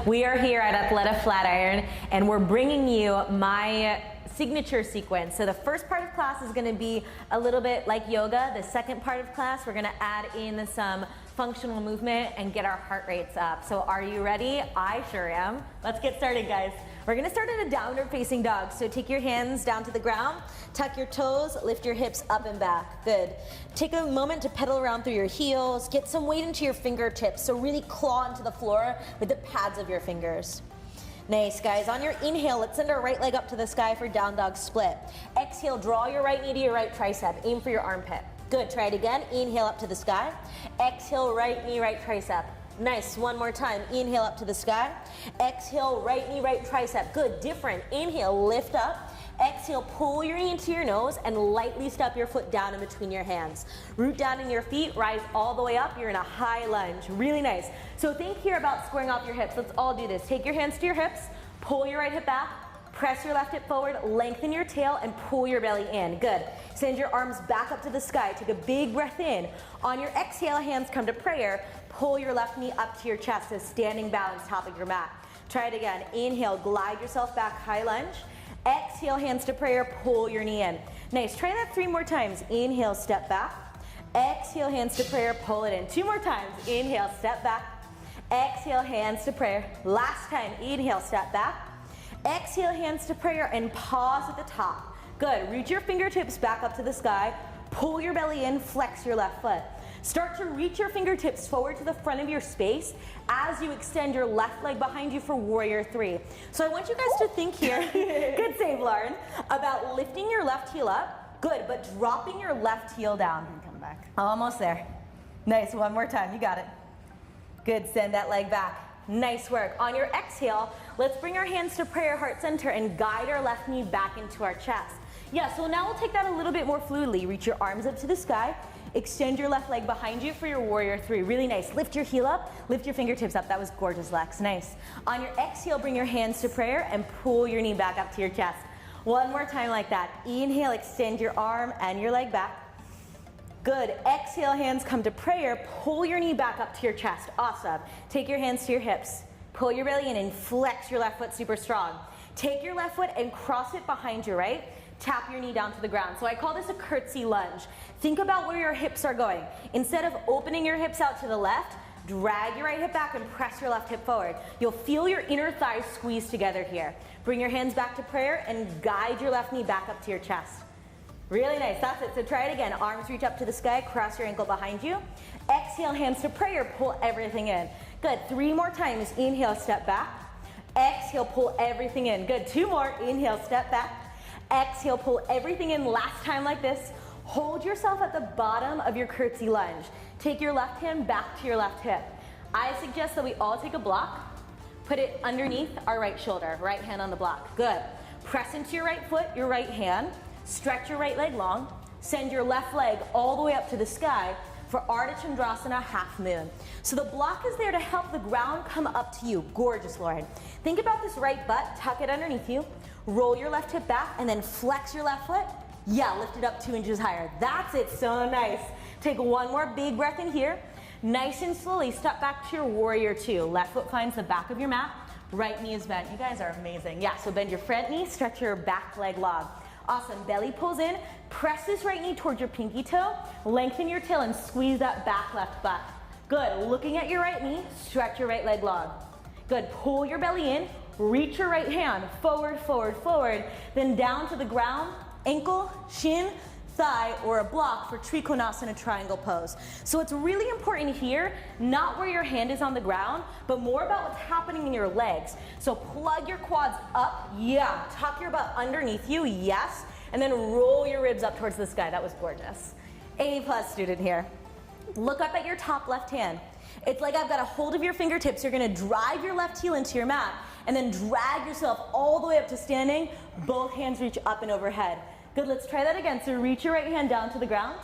We are here at Athleta Flatiron and we're bringing you my signature sequence. So the first part of class is going to be a little bit like yoga. The second part of class, we're going to add in some functional movement and get our heart rates up. So are you ready? I sure am. Let's get started, guys. We're going to start in a downward facing dog. So take your hands down to the ground, tuck your toes, lift your hips up and back. Good. Take a moment to pedal around through your heels. Get some weight into your fingertips. So really claw into the floor with the pads of your fingers. Nice, guys. On your inhale, let's send our right leg up to the sky for down dog split. Exhale, draw your right knee to your right tricep. Aim for your armpit. Good. Try it again. Inhale up to the sky. Exhale, right knee, right tricep. Nice. One more time. Inhale up to the sky. Exhale, right knee, right tricep. Good. Different. Inhale, lift up. Exhale, pull your knee into your nose and lightly step your foot down in between your hands. Root down in your feet, rise all the way up. You're in a high lunge. Really nice. So think here about squaring off your hips. Let's all do this. Take your hands to your hips, pull your right hip back, press your left hip forward, lengthen your tail, and pull your belly in. Good. Send your arms back up to the sky. Take a big breath in. On your exhale, hands come to prayer. Pull your left knee up to your chest as standing balance, top of your mat. Try it again. Inhale, glide yourself back, high lunge. Exhale, hands to prayer, pull your knee in. Nice. Try that 3 more times. Inhale, step back. Exhale, hands to prayer, pull it in. 2 more times. Inhale, step back. Exhale, hands to prayer. Last time. Inhale, step back. Exhale, hands to prayer, and pause at the top. Good. Reach your fingertips back up to the sky. Pull your belly in, flex your left foot. Start to reach your fingertips forward to the front of your space as you extend your left leg behind you for Warrior 3. So I want you guys to think here, good save, Lauren, about lifting your left heel up, good, but dropping your left heel down. And come back. Almost there. Nice, one more time, you got it. Good, send that leg back. Nice work. On your exhale, let's bring our hands to prayer heart center and guide our left knee back into our chest. Yeah, so now we'll take that a little bit more fluidly. Reach your arms up to the sky. Extend your left leg behind you for your Warrior 3. Really nice. Lift your heel up. Lift your fingertips up. That was gorgeous, Lex. Nice. On your exhale, bring your hands to prayer and pull your knee back up to your chest. One more time like that. Inhale, extend your arm and your leg back. Good. Exhale, hands come to prayer. Pull your knee back up to your chest. Awesome. Take your hands to your hips. Pull your belly in and flex your left foot super strong. Take your left foot and cross it behind your right. Tap your knee down to the ground. So I call this a curtsy lunge. Think about where your hips are going. Instead of opening your hips out to the left, drag your right hip back and press your left hip forward. You'll feel your inner thighs squeeze together here. Bring your hands back to prayer and guide your left knee back up to your chest. Really nice. That's it. So try it again. Arms reach up to the sky. Cross your ankle behind you. Exhale, hands to prayer. Pull everything in. Good. 3 more times. Inhale, step back. Exhale, pull everything in. Good. 2 more. Inhale, step back. Exhale, pull everything in. Last time like this. Hold yourself at the bottom of your curtsy lunge. Take your left hand back to your left hip. I suggest that we all take a block, put it underneath our right shoulder, right hand on the block. Good. Press into your right foot, your right hand, stretch your right leg long, send your left leg all the way up to the sky for Ardha Chandrasana, half moon. So the block is there to help the ground come up to you. Gorgeous, Lauren. Think about this right butt, tuck it underneath you, roll your left hip back, and then flex your left foot. Yeah, lift it up 2 inches higher. That's it, so nice. Take 1 more big breath in here. Nice and slowly step back to your Warrior 2. Left foot finds the back of your mat, right knee is bent. You guys are amazing. Yeah, so bend your front knee, stretch your back leg long. Awesome, belly pulls in, press this right knee towards your pinky toe, lengthen your tail and squeeze that back left butt. Good, looking at your right knee, stretch your right leg long. Good, pull your belly in, reach your right hand, forward, forward, forward, then down to the ground, ankle, shin, thigh, or a block for Trikonasana triangle pose. So it's really important here, not where your hand is on the ground, but more about what's happening in your legs. So plug your quads up, yeah. Tuck your butt underneath you, yes. And then roll your ribs up towards the sky. That was gorgeous. A+ student here. Look up at your top left hand. It's like I've got a hold of your fingertips. You're gonna drive your left heel into your mat and then drag yourself all the way up to standing. Both hands reach up and overhead. Good, let's try that again. So reach your right hand down to the ground.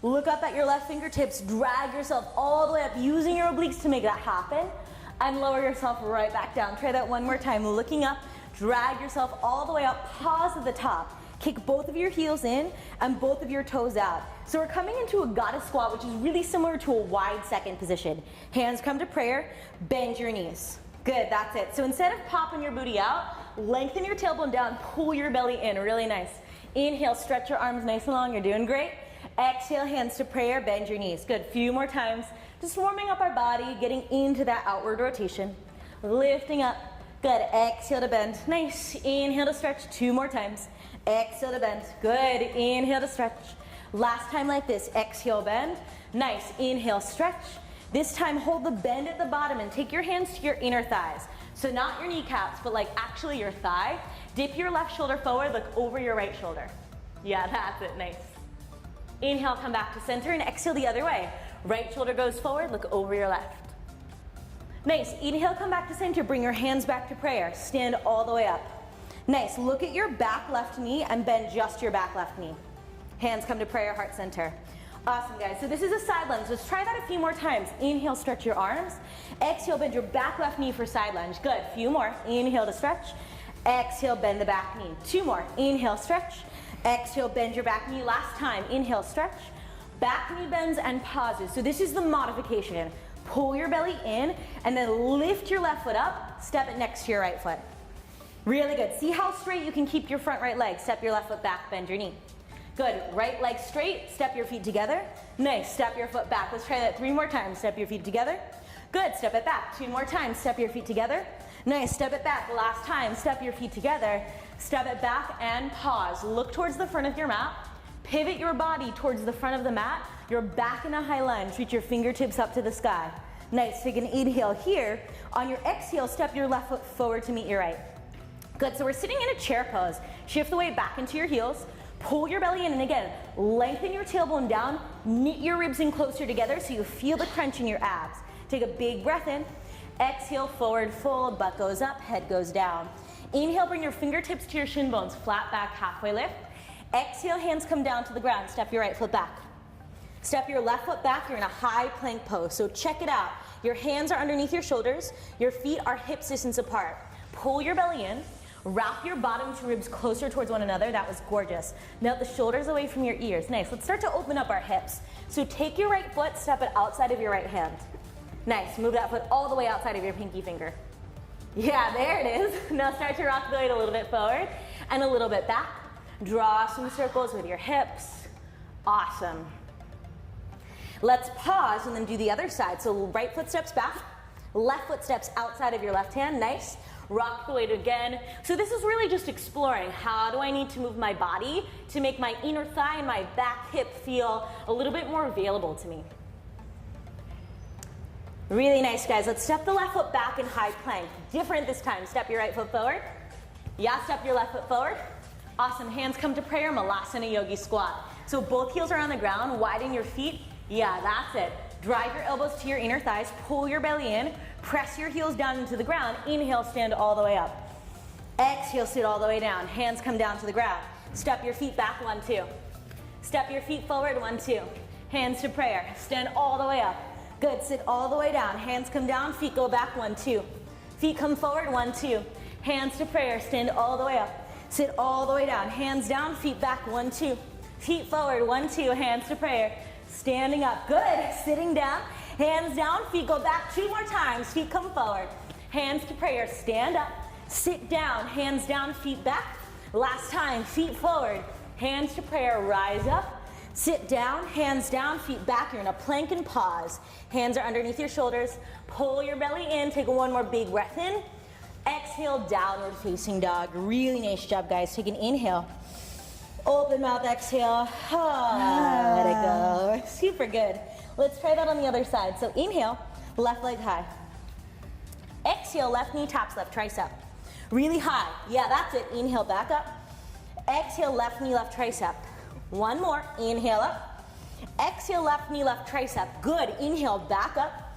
Look up at your left fingertips. Drag yourself all the way up, using your obliques to make that happen. And lower yourself right back down. Try that one more time. Looking up, drag yourself all the way up. Pause at the top. Kick both of your heels in and both of your toes out. So we're coming into a goddess squat, which is really similar to a wide second position. Hands come to prayer, bend your knees. Good, that's it. So instead of popping your booty out, lengthen your tailbone down, pull your belly in, really nice. Inhale, stretch your arms nice and long, you're doing great. Exhale, hands to prayer, bend your knees. Good, few more times. Just warming up our body, getting into that outward rotation. Lifting up, good, exhale to bend. Nice, inhale to stretch, 2 more times. Exhale to bend, good, inhale to stretch. Last time like this, exhale, bend. Nice, inhale, stretch. This time hold the bend at the bottom and take your hands to your inner thighs. So not your kneecaps, but like actually your thigh. Dip your left shoulder forward, look over your right shoulder. Yeah, that's it, nice. Inhale, come back to center and exhale the other way. Right shoulder goes forward, look over your left. Nice, inhale, come back to center, bring your hands back to prayer. Stand all the way up. Nice, look at your back left knee and bend just your back left knee. Hands come to prayer, heart center. Awesome, guys. So this is a side lunge. Let's try that a few more times. Inhale, stretch your arms. Exhale, bend your back left knee for side lunge. Good. Few more. Inhale to stretch. Exhale, bend the back knee. 2 more. Inhale, stretch. Exhale, bend your back knee. Last time. Inhale, stretch. Back knee bends and pauses. So this is the modification. Pull your belly in and then lift your left foot up. Step it next to your right foot. Really good. See how straight you can keep your front right leg. Step your left foot back, bend your knee. Good, right leg straight, step your feet together. Nice, step your foot back. Let's try that 3 more times. Step your feet together. Good, step it back. 2 more times, step your feet together. Nice, step it back. Last time, step your feet together. Step it back and pause. Look towards the front of your mat. Pivot your body towards the front of the mat. You're back in a high lunge. Reach your fingertips up to the sky. Nice, take an inhale here. On your exhale, step your left foot forward to meet your right. Good, so we're sitting in a chair pose. Shift the weight back into your heels. Pull your belly in, and again, lengthen your tailbone down, knit your ribs in closer together so you feel the crunch in your abs. Take a big breath in, exhale, forward fold, butt goes up, head goes down. Inhale, bring your fingertips to your shin bones, flat back, halfway lift. Exhale, hands come down to the ground, step your right foot back. Step your left foot back, you're in a high plank pose, so check it out. Your hands are underneath your shoulders, your feet are hip distance apart. Pull your belly in. Wrap your bottom 2 ribs closer towards one another. That was gorgeous. Melt the shoulders away from your ears. Nice. Let's start to open up our hips. So take your right foot, step it outside of your right hand. Nice. Move that foot all the way outside of your pinky finger. Yeah, there it is. Now start to rock the weight a little bit forward and a little bit back. Draw some circles with your hips. Awesome. Let's pause and then do the other side. So right foot steps back, left foot steps outside of your left hand. Nice. Rock the weight again. So this is really just exploring how do I need to move my body to make my inner thigh and my back hip feel a little bit more available to me. Really nice, guys. Let's step the left foot back in high plank. Different this time. Step your right foot forward. Yeah, step your left foot forward. Awesome. Hands come to prayer, Malasana Yogi Squat. So both heels are on the ground. Widen your feet. Yeah, that's it. Drive your elbows to your inner thighs. Pull your belly in. Press your heels down into the ground. Inhale, stand all the way up. Exhale, sit all the way down. Hands come down to the ground. Step your feet back, 1, 2. Step your feet forward, 1, 2. Hands to prayer. Stand all the way up. Good, sit all the way down. Hands come down, feet go back, 1, 2. Feet come forward, 1, 2. Hands to prayer, stand all the way up. Sit all the way down. Hands down, feet back, 1, 2. Feet forward, 1, 2. Hands to prayer. Standing up, good. Sitting down. Hands down, feet go back 2 more times. Feet come forward. Hands to prayer, stand up. Sit down, hands down, feet back. Last time, feet forward. Hands to prayer, rise up. Sit down, hands down, feet back. You're in a plank and pause. Hands are underneath your shoulders. Pull your belly in, take 1 more big breath in. Exhale, downward facing dog. Really nice job, guys. Take an inhale. Open mouth, exhale. Let it go. Super good. Let's try that on the other side. So inhale, left leg high. Exhale, left knee taps left tricep. Really high. Yeah, that's it. Inhale, back up. Exhale, left knee, left tricep. 1 more. Inhale up. Exhale, left knee, left tricep. Good. Inhale, back up.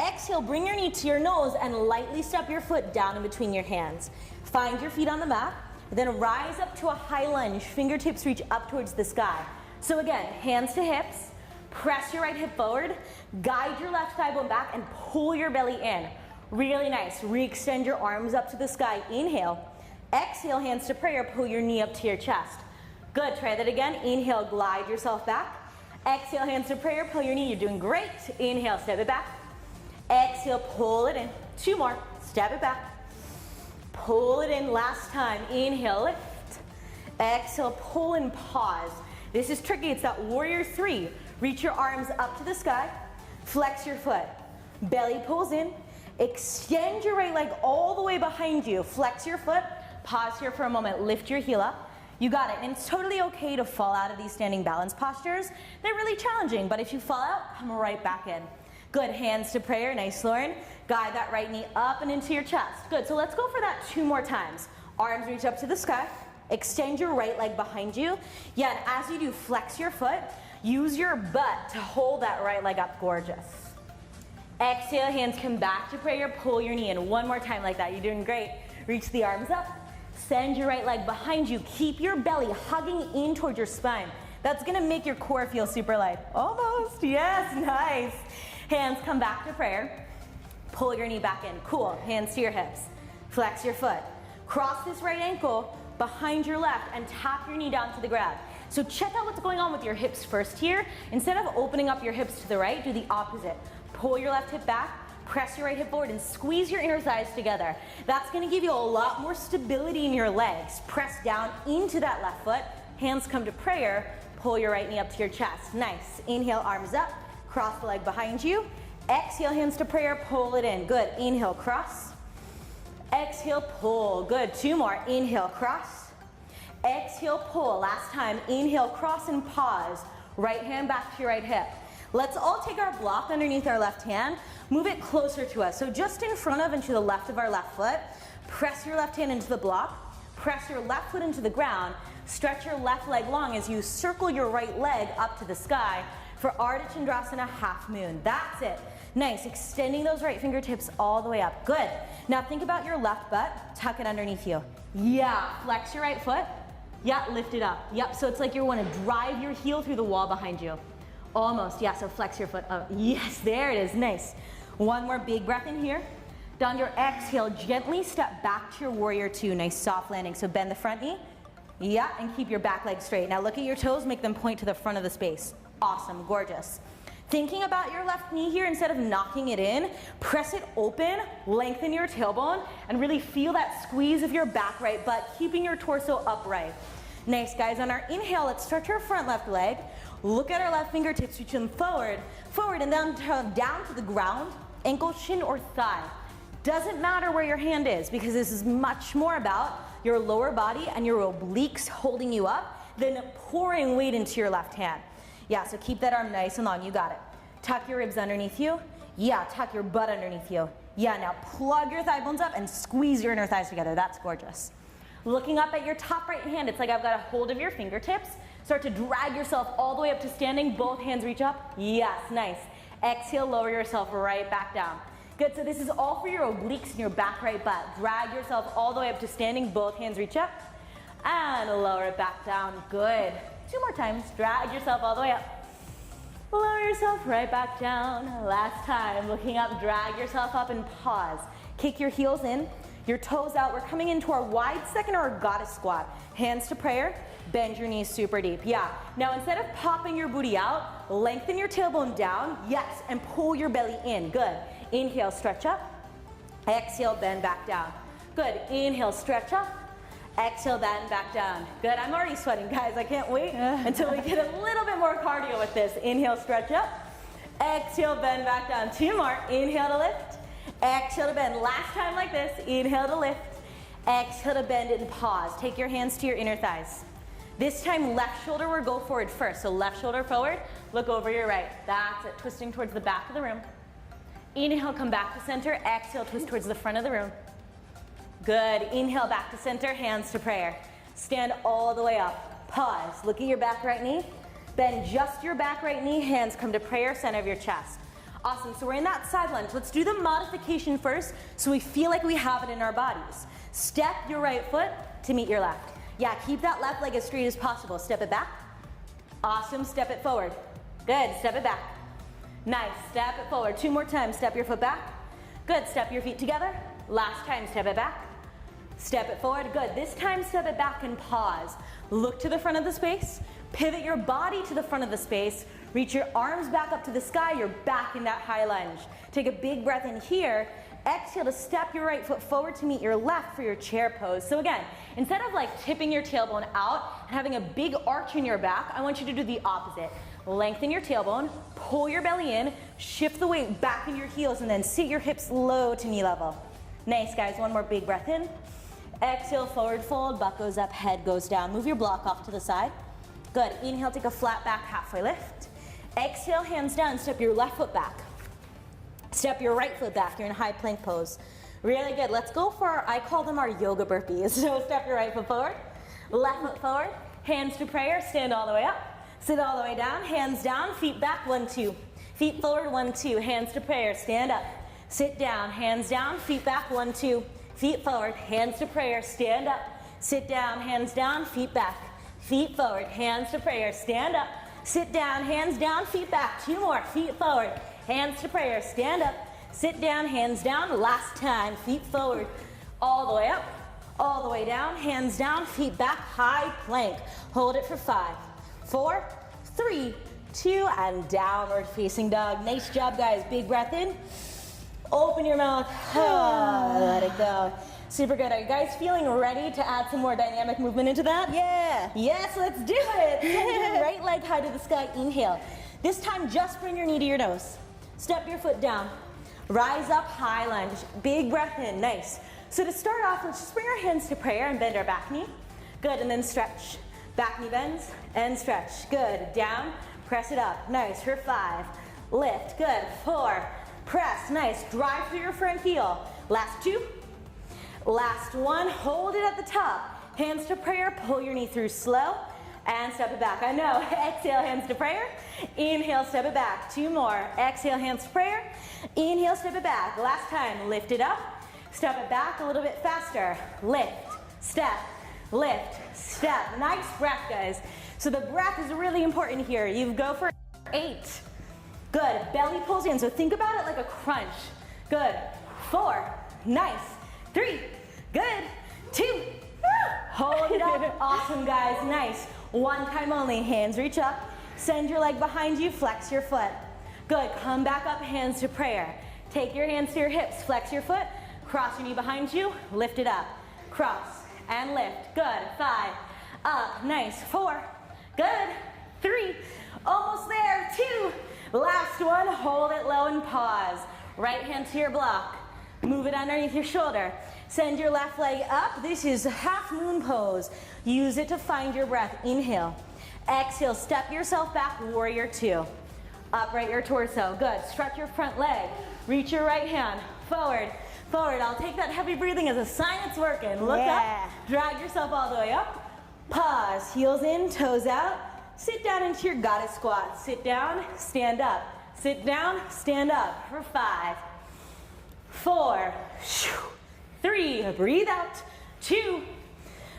Exhale, bring your knee to your nose and lightly step your foot down in between your hands. Find your feet on the mat. Then rise up to a high lunge, fingertips reach up towards the sky. So again, hands to hips, press your right hip forward, guide your left thigh bone back and pull your belly in. Really nice, re-extend your arms up to the sky, inhale. Exhale, hands to prayer, pull your knee up to your chest. Good, try that again. Inhale, glide yourself back. Exhale, hands to prayer, pull your knee, you're doing great. Inhale, step it back. Exhale, pull it in. 2 more, step it back. Pull it in, last time. Inhale, lift. Exhale, pull and pause. This is tricky, it's that warrior 3. Reach your arms up to the sky, flex your foot. Belly pulls in, extend your right leg all the way behind you. Flex your foot, pause here for a moment, lift your heel up. You got it, and it's totally okay to fall out of these standing balance postures. They're really challenging, but if you fall out, come right back in. Good, hands to prayer, nice Lauren. Guide that right knee up and into your chest. Good, so let's go for that 2 more times. Arms reach up to the sky, extend your right leg behind you. Yeah, and as you do, flex your foot, use your butt to hold that right leg up, gorgeous. Exhale, hands come back to prayer, pull your knee in. 1 more time like that, you're doing great. Reach the arms up, send your right leg behind you, keep your belly hugging in towards your spine. That's gonna make your core feel super light. Almost, yes, nice. Hands come back to prayer. Pull your knee back in. Cool. Hands to your hips. Flex your foot. Cross this right ankle behind your left and tap your knee down to the ground. So check out what's going on with your hips first here. Instead of opening up your hips to the right, do the opposite. Pull your left hip back, press your right hip forward, and squeeze your inner thighs together. That's going to give you a lot more stability in your legs. Press down into that left foot. Hands come to prayer. Pull your right knee up to your chest. Nice. Inhale, arms up. Cross the leg behind you. Exhale, hands to prayer, pull it in. Good. Inhale, cross. Exhale, pull. Good. 2 more. Inhale, cross. Exhale, pull. Last time. Inhale, cross and pause. Right hand back to your right hip. Let's all take our block underneath our left hand. Move it closer to us. So just in front of and to the left of our left foot. Press your left hand into the block. Press your left foot into the ground. Stretch your left leg long as you circle your right leg up to the sky. For Ardha Chandrasana, half moon. That's it. Nice, extending those right fingertips all the way up. Good. Now think about your left butt, tuck it underneath you. Yeah, flex your right foot. Yeah, lift it up. Yep, so it's like you want to drive your heel through the wall behind you. Almost, yeah, so flex your foot up. Yes, there it is, nice. 1 more big breath in here. On your exhale, gently step back to your warrior 2. Nice soft landing, so bend the front knee. Yeah, and keep your back leg straight. Now look at your toes, make them point to the front of the space. Awesome, gorgeous. Thinking about your left knee here, instead of knocking it in, press it open, lengthen your tailbone, and really feel that squeeze of your back right butt, keeping your torso upright. Nice, guys. On our inhale, let's stretch our front left leg. Look at our left fingertips, reach them forward, and then down to the ground, ankle, shin, or thigh. Doesn't matter where your hand is, because this is much more about your lower body and your obliques holding you up than pouring weight into your left hand. Yeah, so keep that arm nice and long. You got it. Tuck your ribs underneath you. Yeah, tuck your butt underneath you. Yeah, now plug your thigh bones up and squeeze your inner thighs together. That's gorgeous. Looking up at your top right hand, it's like I've got a hold of your fingertips. Start to drag yourself all the way up to standing. Both hands reach up. Yes, nice. Exhale, lower yourself right back down. Good, so this is all for your obliques and your back right butt. Drag yourself all the way up to standing. Both hands reach up. And lower it back down. Good. 2 more times. Drag yourself all the way up. Lower yourself right back down. Last time. Looking up, drag yourself up and pause. Kick your heels in, your toes out. We're coming into our wide second or goddess squat. Hands to prayer. Bend your knees super deep. Yeah. Now instead of popping your booty out, lengthen your tailbone down. Yes. And pull your belly in. Good. Inhale, stretch up. Exhale, bend back down. Good. Inhale, stretch up. Exhale, bend back down. Good, I'm already sweating, guys. I can't wait until we get a little bit more cardio with this. Inhale, stretch up. Exhale, bend back down. 2 more. Inhale to lift. Exhale to bend. Last time like this. Inhale to lift. Exhale to bend and pause. Take your hands to your inner thighs. This time, left shoulder will go forward first. So left shoulder forward, look over your right. That's it, twisting towards the back of the room. Inhale, come back to center. Exhale, twist towards the front of the room. Good. Inhale, back to center, hands to prayer. Stand all the way up. Pause. Look at your back right knee. Bend just your back right knee. Hands come to prayer, center of your chest. Awesome. So we're in that side lunge. Let's do the modification first so we feel like we have it in our bodies. Step your right foot, to meet your left. Yeah, keep that left leg as straight as possible. Step it back. Awesome, step it forward. Good, step it back. Nice, step it forward. 2 more times, step your foot back. Good, step your feet together. Last time, step it back. Step it forward, good. This time, step it back and pause. Look to the front of the space. Pivot your body to the front of the space. Reach your arms back up to the sky. You're back in that high lunge. Take a big breath in here. Exhale to step your right foot forward to meet your left for your chair pose. So again, instead of like tipping your tailbone out and having a big arch in your back, I want you to do the opposite. Lengthen your tailbone, pull your belly in, shift the weight back into your heels, and then sit your hips low to knee level. Nice, guys. One more big breath in. Exhale, forward fold, butt goes up, head goes down. Move your block off to the side. Good. Inhale, take a flat back, halfway lift. Exhale, hands down, step your left foot back. Step your right foot back. You're in high plank pose. Really good. Let's go for, I call them our yoga burpees. So step your right foot forward, left foot forward, hands to prayer, stand all the way up, sit all the way down, hands down, feet back, 1, 2. Feet forward, 1, 2, hands to prayer, stand up, sit down, hands down, feet back, 1, 2. Feet forward, hands to prayer, stand up, sit down, hands down, feet back. Feet forward, hands to prayer, stand up, sit down, hands down, feet back. 2 more, feet forward, hands to prayer, stand up, sit down, hands down. Last time, feet forward, all the way up, all the way down, hands down, feet back, high plank. Hold it for 5, 4, 3, 2, and downward facing dog. Nice job, guys. Big breath in. Open your mouth. Let it go. Super good. Are you guys feeling ready to add some more dynamic movement into that? Yeah. Yes, let's do it. Send your right leg high to the sky. Inhale. This time, just bring your knee to your nose. Step your foot down. Rise up, high lunge. Big breath in. Nice. So to start off, let's just bring our hands to prayer and bend our back knee. Good, and then stretch. Back knee bends and stretch. Good. Down, press it up. Nice. For 5. Lift. Good. 4. Press. Nice. Drive through your front heel. Last 2. Last 1. Hold it at the top. Hands to prayer. Pull your knee through slow and step it back. I know. Exhale, hands to prayer. Inhale, step it back. 2 more. Exhale, hands to prayer. Inhale, step it back. Last time. Lift it up. Step it back a little bit faster. Lift. Step. Lift. Step. Nice breath, guys. So the breath is really important here. You go for 8. Good. Belly pulls in. So think about it like a crunch. Good. 4. Nice. 3. Good. 2. Hold it up. Awesome, guys. Nice. 1 time only. Hands reach up. Send your leg behind you. Flex your foot. Good. Come back up. Hands to prayer. Take your hands to your hips. Flex your foot. Cross your knee behind you. Lift it up. Cross and lift. Good. 5. Up. Nice. 4. Good. 3. Almost there. 2. Last 1. Hold it low and pause. Right hand to your block. Move it underneath your shoulder. Send your left leg up. This is Halfmoon Pose. Use it to find your breath. Inhale. Exhale. Step yourself back. Warrior 2. Upright your torso. Good. Stretch your front leg. Reach your right hand. Forward. Forward. I'll take that heavy breathing as a sign it's working. Look up. Drag yourself all the way up. Pause. Heels in. Toes out. Sit down into your goddess squat. Sit down. Stand up. Sit down. Stand up. For 5. 4. 3. Breathe out. 2.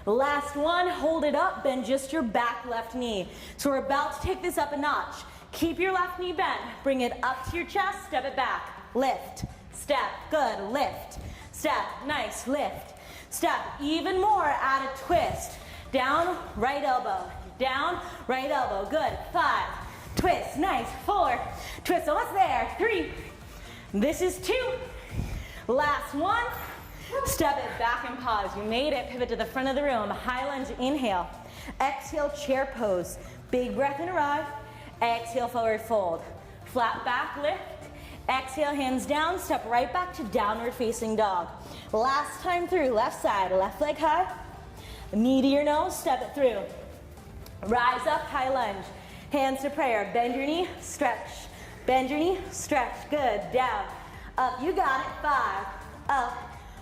Last 1. Hold it up. Bend just your back left knee. So we're about to take this up a notch. Keep your left knee bent. Bring it up to your chest. Step it back. Lift. Step. Good. Lift. Step. Nice. Lift. Step. Even more. Add a twist. Down. Right elbow. Down. Right elbow. Good. 5. Twist. Nice. 4. Twist. Almost there. 3. This is 2. Last 1. Step it back and pause. You made it. Pivot to the front of the room. High lunge. Inhale. Exhale. Chair pose. Big breath and arrive. Exhale. Forward fold. Flat back. Lift. Exhale. Hands down. Step right back to downward facing dog. Last time through. Left side. Left leg high. Knee to your nose. Step it through. Rise up. High lunge. Hands to prayer. Bend your knee. Stretch. Bend your knee. Stretch. Good. Down. Up. You got it. 5. Up.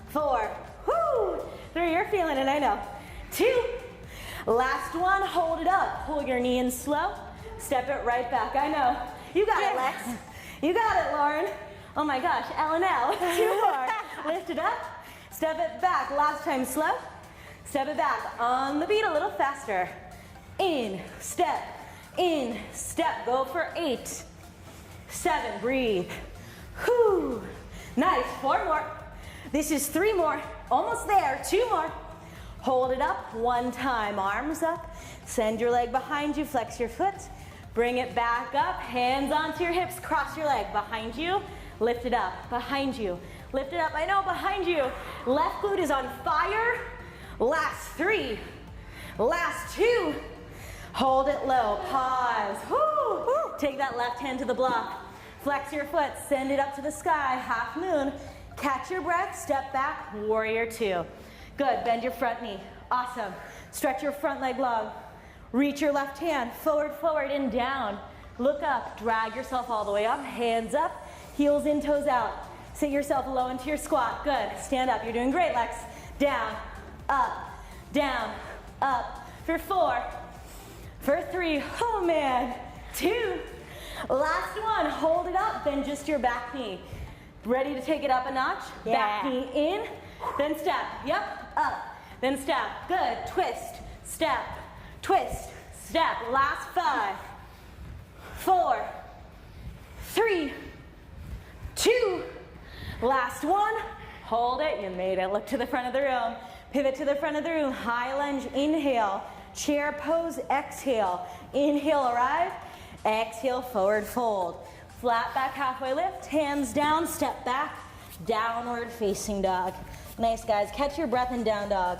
4. Whoo. 3. You're feeling it. I know. 2. Last 1. Hold it up. Pull your knee in slow. Step it right back. I know. You got it, Lex. You got it, Lauren. Oh my gosh. L and L. 2 more. Lift it up. Step it back. Last time slow. Step it back on the beat a little faster. In, step, go for 8, 7, breathe. Whew. Nice, 4 more. This is 3 more, almost there, 2 more. Hold it up, 1 time, arms up. Send your leg behind you, flex your foot. Bring it back up, hands onto your hips, cross your leg behind you. Lift it up, behind you. Lift it up, I know, behind you. Left glute is on fire. Last 3, last 2. Hold it low, pause. Woo. Woo. Take that left hand to the block. Flex your foot, send it up to the sky, half moon. Catch your breath, step back, warrior 2. Good, bend your front knee, awesome. Stretch your front leg long. Reach your left hand, forward, forward, and down. Look up, drag yourself all the way up, hands up, heels in, toes out. Sit yourself low into your squat, good. Stand up, you're doing great, Lex. Down, up, for 4, for 3, oh man, 2, last one, hold it up, then just your back knee. Ready to take it up a notch? Yeah. Back knee in, then step, yep, up, then step, good, twist, step, last 5, 4, 3, 2, last one, hold it, you made it, look to the front of the room, pivot to the front of the room, high lunge, inhale, chair pose, exhale, inhale, arrive, exhale, forward fold, flat back, halfway lift, hands down, step back, downward facing dog. Nice, guys, catch your breath in down dog.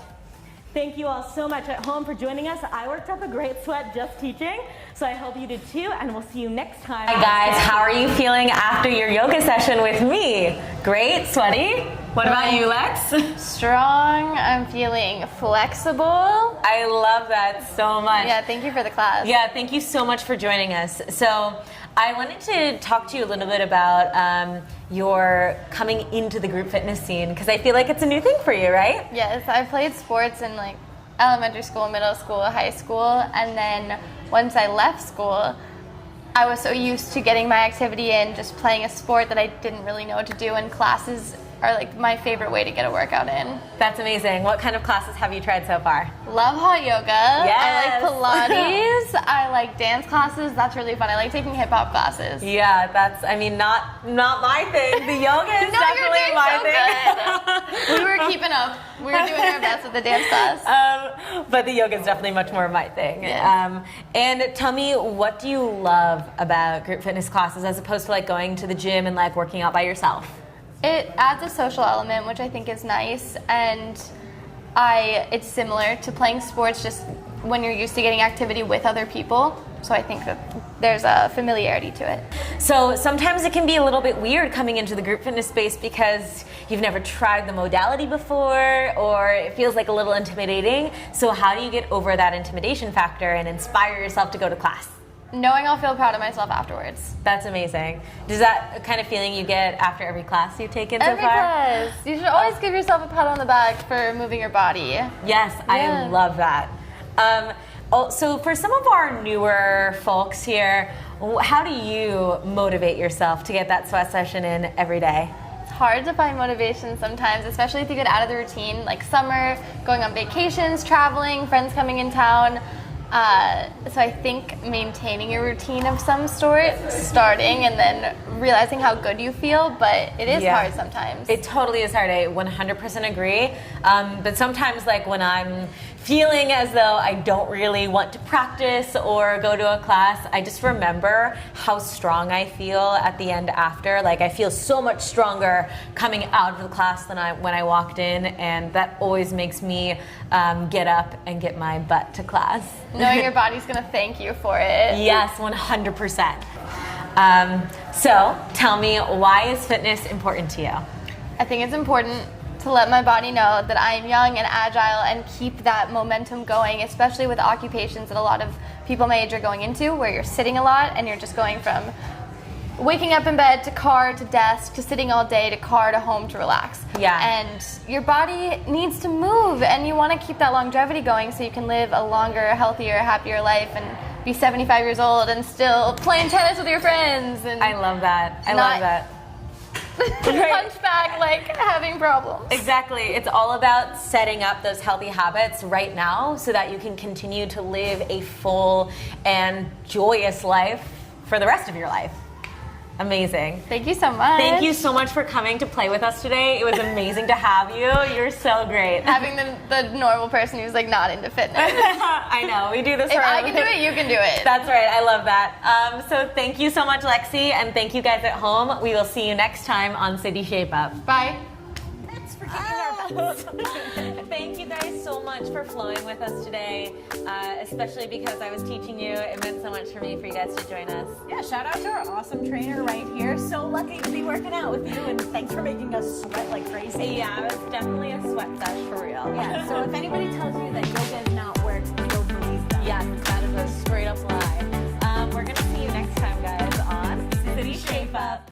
Thank you all so much at home for joining us. I worked up a great sweat just teaching, so I hope you did too, and we'll see you next time. Hi guys, how are you feeling after your yoga session with me? Great, sweaty? What about you, Lex? Strong, I'm feeling flexible. I love that so much. Yeah, thank you for the class. Yeah, thank you so much for joining us. So I wanted to talk to you a little bit about your coming into the group fitness scene, because I feel like it's a new thing for you, right? Yes, I played sports in like elementary school, middle school, high school, and then once I left school, I was so used to getting my activity in, just playing a sport, that I didn't really know what to do, and classes are like my favorite way to get a workout in. That's amazing. What kind of classes have you tried so far? Love hot yoga. Yes. I like Pilates. I like dance classes. That's really fun. I like taking hip hop classes. Yeah, that's, I mean, not my thing. The yoga is definitely my thing. We were keeping up. We were doing our best with the dance class. But the yoga is definitely much more my thing. Yeah. And tell me, what do you love about group fitness classes as opposed to like going to the gym and like working out by yourself? It adds a social element, which I think is nice, and it's similar to playing sports, just when you're used to getting activity with other people. So I think that there's a familiarity to it. So sometimes it can be a little bit weird coming into the group fitness space because you've never tried the modality before, or it feels like a little intimidating. So how do you get over that intimidation factor and inspire yourself to go to class? Knowing I'll feel proud of myself afterwards. That's amazing. Does that the kind of feeling you get after every class you've taken so far? Every class. You should always give yourself a pat on the back for moving your body. Yes, yeah. I love that. So for some of our newer folks here, how do you motivate yourself to get that sweat session in every day? It's hard to find motivation sometimes, especially if you get out of the routine, like summer, going on vacations, traveling, friends coming in town. So I think maintaining a routine of some sort, starting and then realizing how good you feel, but it is hard sometimes. It totally is hard. I 100% agree. But sometimes, like when I'm feeling as though I don't really want to practice or go to a class, I just remember how strong I feel at the end after. Like I feel so much stronger coming out of the class than when I walked in, and that always makes me get up and get my butt to class. Knowing your body's gonna thank you for it. Yes, 100%. So tell me, why is fitness important to you? I think it's important to let my body know that I am young and agile and keep that momentum going, especially with occupations that a lot of people my age are going into, where you're sitting a lot and you're just going from waking up in bed to car to desk to sitting all day to car to home to relax. Yeah. And your body needs to move, and you want to keep that longevity going so you can live a longer, healthier, happier life and be 75 years old and still playing tennis with your friends. And I love that. I love that. hunchback, like having problems. Exactly. It's all about setting up those healthy habits right now so that you can continue to live a full and joyous life for the rest of your life. Amazing. Thank you so much. Thank you so much for coming to play with us today. It was amazing to have you. You're so great. Having the normal person who's like not into fitness. I know, we do this If for I can do it, you can do it. That's right, I love that. So thank you so much, Lexie, and thank you guys at home. We will see you next time on City Shape Up. Bye. Thanks for kicking our butts. Thank you guys so much for flowing with us today, especially because I was teaching you. It meant so much for me for you guys to join us. Yeah, shout out to our awesome trainer right here. So lucky to be working out with you, and thanks for making us sweat like crazy. Yeah, it was definitely a sweat sesh for real. Yeah, so if anybody tells you that yoga is not work, don't believe them. Yes, that is a straight up lie. We're going to see you next time, guys, on City Shape Up.